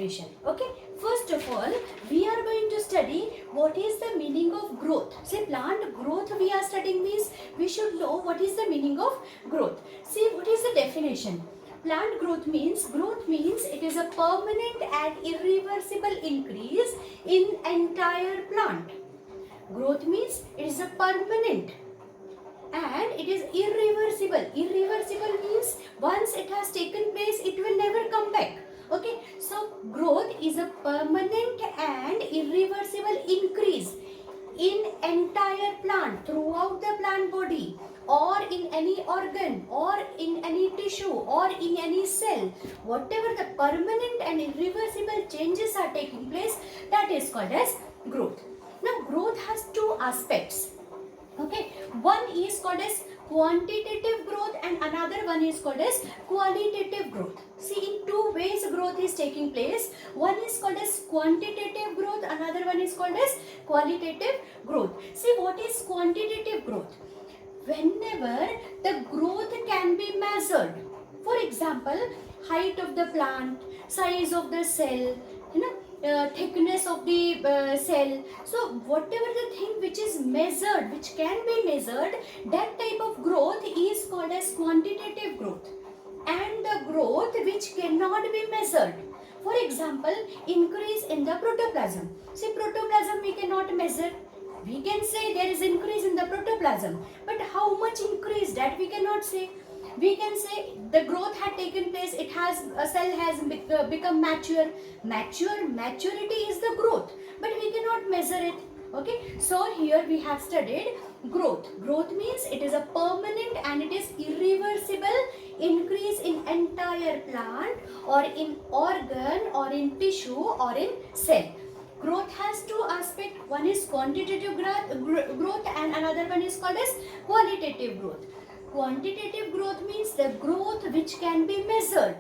definition. Okay, first of all, we are going to study what is the meaning of growth. Say plant growth we are studying means we should know what is the meaning of growth. See, what is the definition? Plant growth means it is a permanent and irreversible increase in entire plant. Growth means it is a permanent and it is irreversible. Irreversible means once it has taken place, it will never come back. Okay, so growth is a permanent and irreversible increase in entire plant, throughout the plant body, or in any organ, or in any tissue, or in any cell. Whatever the permanent and irreversible changes are taking place, that is called as growth. Now, growth has two aspects. Okay, one is called as quantitative growth and another one is called as qualitative growth. See, in two ways growth is taking place. One is called as quantitative growth, another one is called as qualitative growth. See, what is quantitative growth? Whenever the growth can be measured. For example, height of the plant, size of the cell, thickness of the cell. So whatever the thing which is measured, which can be measured, that type of growth is called as quantitative growth. And the growth which cannot be measured, for example, increase in the protoplasm. See, protoplasm we cannot measure. We can say there is increase in the protoplasm, but how much increase, that we cannot say. We can say the growth had taken place, it has, a cell has become mature. Maturity is the growth, but we cannot measure it. Okay, so here we have studied growth. Growth means it is a permanent and it is irreversible increase in entire plant or in organ or in tissue or in cell. Growth has two aspects. One is quantitative growth and another one is called as qualitative growth. Quantitative growth means the growth which can be measured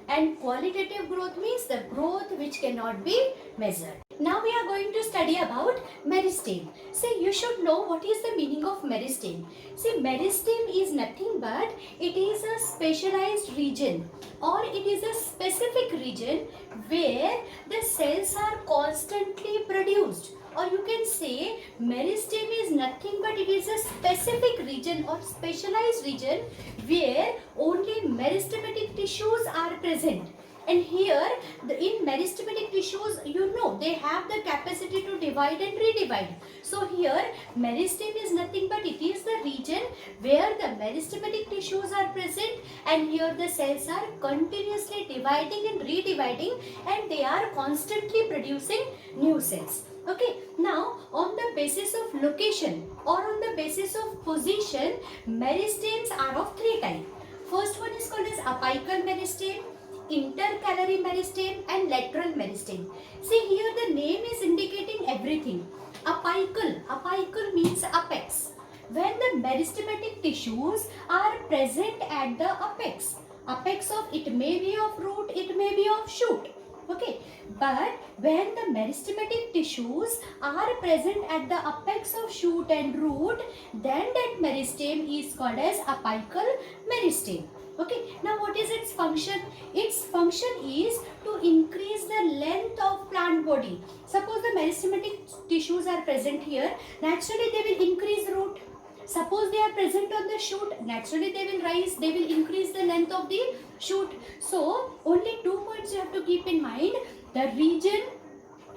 and qualitative growth means the growth which cannot be measured. Now we are going to study about meristeme. See, you should know what is the meaning of meristeme. See, meristeme is nothing but it is a specialized region or it is a specific region where the cells are constantly produced. Or you can say meristeme is nothing but it is a specific region or specialized region where only meristematic tissues are present. And here in meristematic tissues, they have the capacity to divide and redivide. So here meristeme is nothing but it is the region where the meristematic tissues are present and here the cells are continuously dividing and redividing and they are constantly producing new cells. Okay, now on the basis of location or on the basis of position, meristemes are of three types. First one is called as apical meristeme, intercalary meristeme and lateral meristeme. See, here the name is indicating everything. Apical means apex. When the meristematic tissues are present at the apex. Apex of, it may be of root, it may be of shoot. Okay, but when the meristematic tissues are present at the apex of shoot and root, then that meristeme is called as apical meristeme. Okay, now what is its function? Its function is to increase the length of plant body. Suppose the meristematic tissues are present here, naturally they will increase root. Suppose they are present on the shoot, naturally they will rise, they will increase the length of the shoot. So, only 2 points you have to keep in mind. The region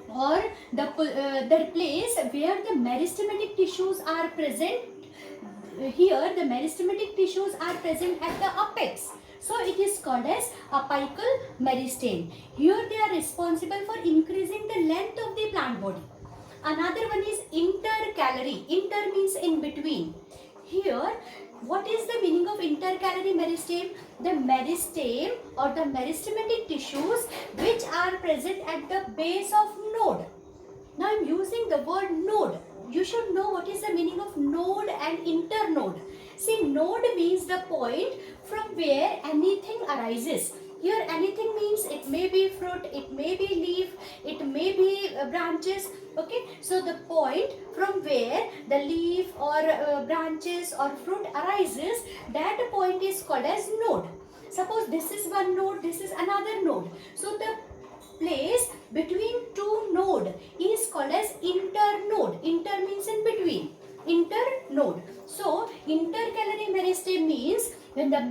or the place where the meristematic tissues are present. Here the meristematic tissues are present at the apex. So, it is called as apical meristeme. Here they are responsible for increasing the length of the plant body. Another one is intercalary. Inter means in between. Here, what is the meaning of intercalary meristeme? The meristeme or the meristematic tissues which are present at the base of node. Now I am using the word node. You should know what is the meaning of node and internode. See, node means the point from where anything arises. Here anything means it may be fruit, it may be leaf, it may be branches. Okay, so the point from where the leaf or branches or fruit arises, that point is called as node. Suppose this is one node, this is another node. So the place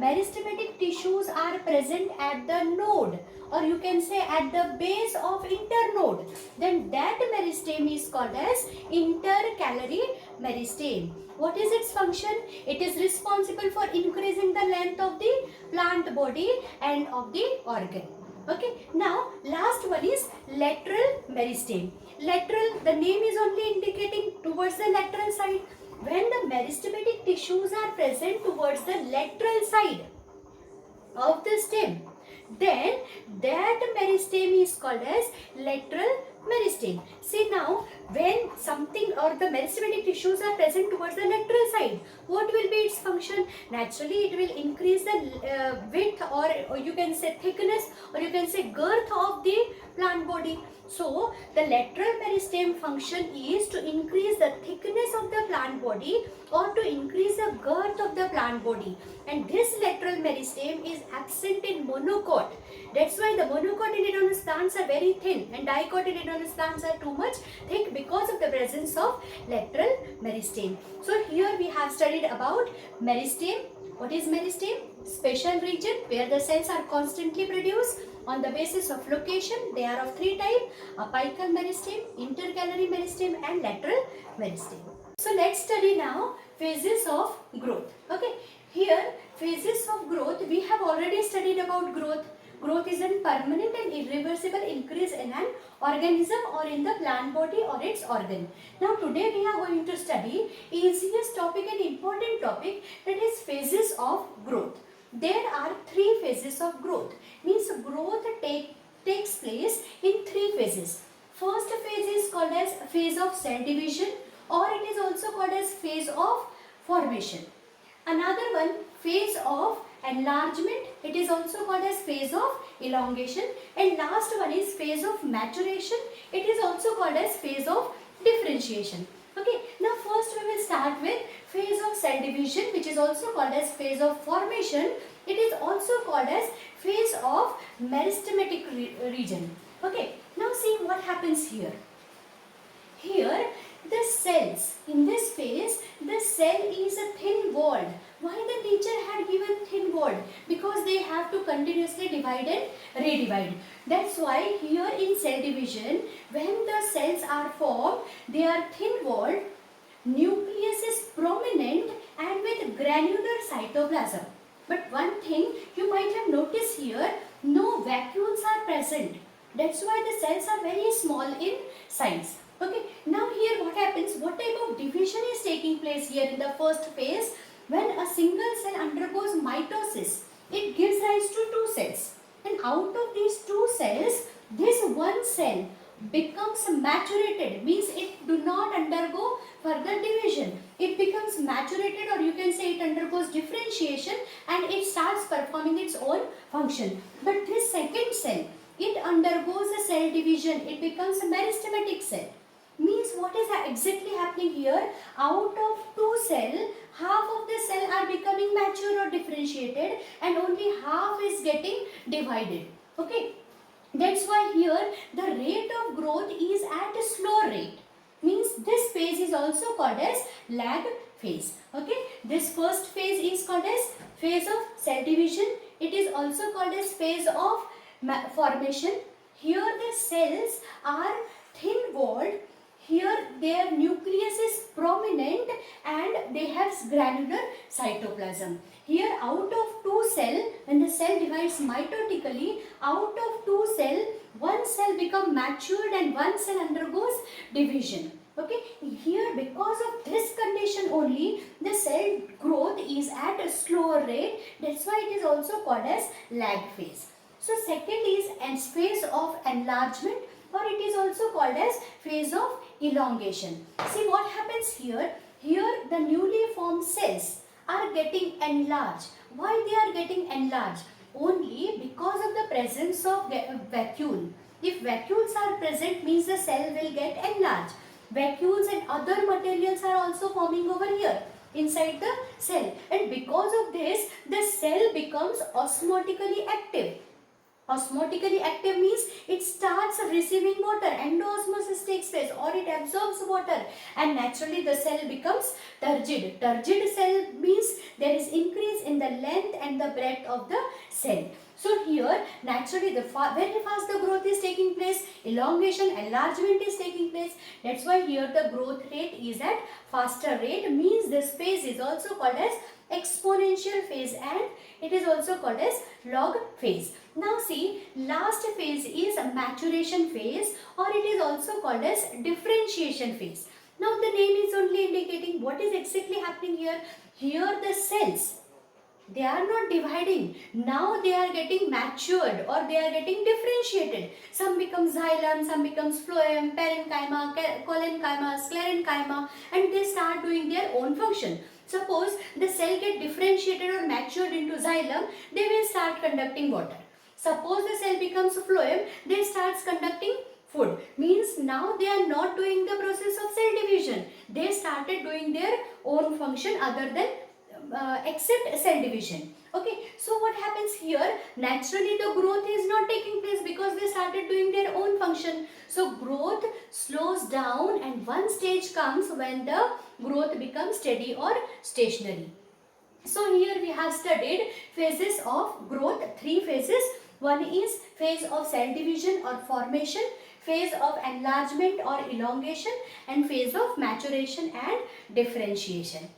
meristematic tissues are present at the node, or you can say at the base of internode, then that meristeme is called as intercalary meristeme. What is its function? It is responsible for increasing the length of the plant body and of the organ. Okay, now last one is lateral meristeme. Lateral, the name is only indicating towards the lateral side. When the meristematic tissues are present towards the lateral side of the stem, then that meristeme is called as lateral meristeme. See now, when something or the meristematic tissues are present towards the lateral side, what will be its function? Naturally, it will increase the width, or you can say thickness, or you can say girth of the plant body. So, the lateral meristeme function is to increase the thickness of the plant body or to increase the girth of the plant body. And this lateral meristeme is absent in monocot. That's why the monocotyledonous plants are very thin and dicotyledonous plants are too much thick because of the presence of lateral meristeme. So, here we have studied about meristeme. What is meristeme? Special region where the cells are constantly produced. On the basis of location, they are of three types: apical meristeme, intercalary meristeme, and lateral meristeme. So let's study now phases of growth. Okay, here phases of growth, we have already studied about growth. Growth is a permanent and irreversible increase in an organism or in the plant body or its organ. Now today we are going to study easiest topic and important topic, that is phases of growth. There are three phases of growth. Means growth takes place in three phases. First phase is called as phase of cell division, or it is also called as phase of formation. Another one, phase of enlargement, it is also called as phase of elongation. And last one is phase of maturation, it is also called as phase of differentiation. Okay, now first we will start with phase of cell division, which is also called as phase of formation. It is also called as phase of meristematic region. Okay, now see what happens here. Here the cells, in this phase, the cell is a thin walled. Why the nature had given thin walled? Because they have to continuously divide and redivide. That's why here in cell division, when the cells are formed, they are thin walled, nucleus is prominent and with granular cytoplasm. But one thing you might have noticed here, no vacuoles are present. That's why the cells are very small in size. Okay, now here what happens, what type of division is taking place here in the first phase? When a single cell undergoes mitosis, it gives rise to two cells. And out of these two cells, this one cell becomes maturated, means it do not undergo further division. It becomes maturated, or you can say it undergoes differentiation, and it starts performing its own function. But this second cell, it undergoes a cell division, it becomes a meristematic cell. Means what is exactly happening here? Out of two cells, half of the cell are becoming mature or differentiated, and only half is getting divided. Okay, that's why here the rate of growth is at a slow rate. Means this phase is also called as lag phase. Okay, this first phase is called as phase of cell division. It is also called as phase of formation. Here the cells are thin walled. Here their nucleus is prominent and they have granular cytoplasm. Here out of two cells, when the cell divides mitotically, out of two cells, one cell becomes matured and one cell undergoes division. Okay, here because of this condition only, the cell growth is at a slower rate. That's why it is also called as lag phase. So second is phase of enlargement, or it is also called as phase of elongation. See what happens here. Here the newly formed cells are getting enlarged. Why they are getting enlarged? Only because of the presence of vacuole. If vacuoles are present, means the cell will get enlarged. Vacuoles and other materials are also forming over here inside the cell, and because of this the cell becomes osmotically active. Osmotically active means it starts of receiving water, endosmosis takes place, or it absorbs water, and naturally the cell becomes turgid. Turgid cell means there is increase in the length and the breadth of the cell. So here naturally the very fast the growth is taking place, elongation, enlargement is taking place. That's why here the growth rate is at faster rate, means this phase is also called as exponential phase and it is also called as log phase. Now see, last phase is maturation phase, or it is also called as differentiation phase. Now the name is only indicating what is exactly happening here. Here the cells, they are not dividing. Now they are getting matured or they are getting differentiated. Some becomes xylem, some becomes phloem, parenchyma, collenchyma, sclerenchyma, and they start doing their own function. Suppose the cell get differentiated or matured into xylem, they will start conducting water. Suppose the cell becomes phloem, they starts conducting food. Means now they are not doing the process of cell division. They started doing their own function other than except cell division. Okay, so what happens here? Naturally the growth is not taking place because they started doing their own function. So growth slows down and one stage comes when the growth becomes steady or stationary. So here we have studied phases of growth, 3 phases. One is phase of cell division or formation, phase of enlargement or elongation, and phase of maturation and differentiation.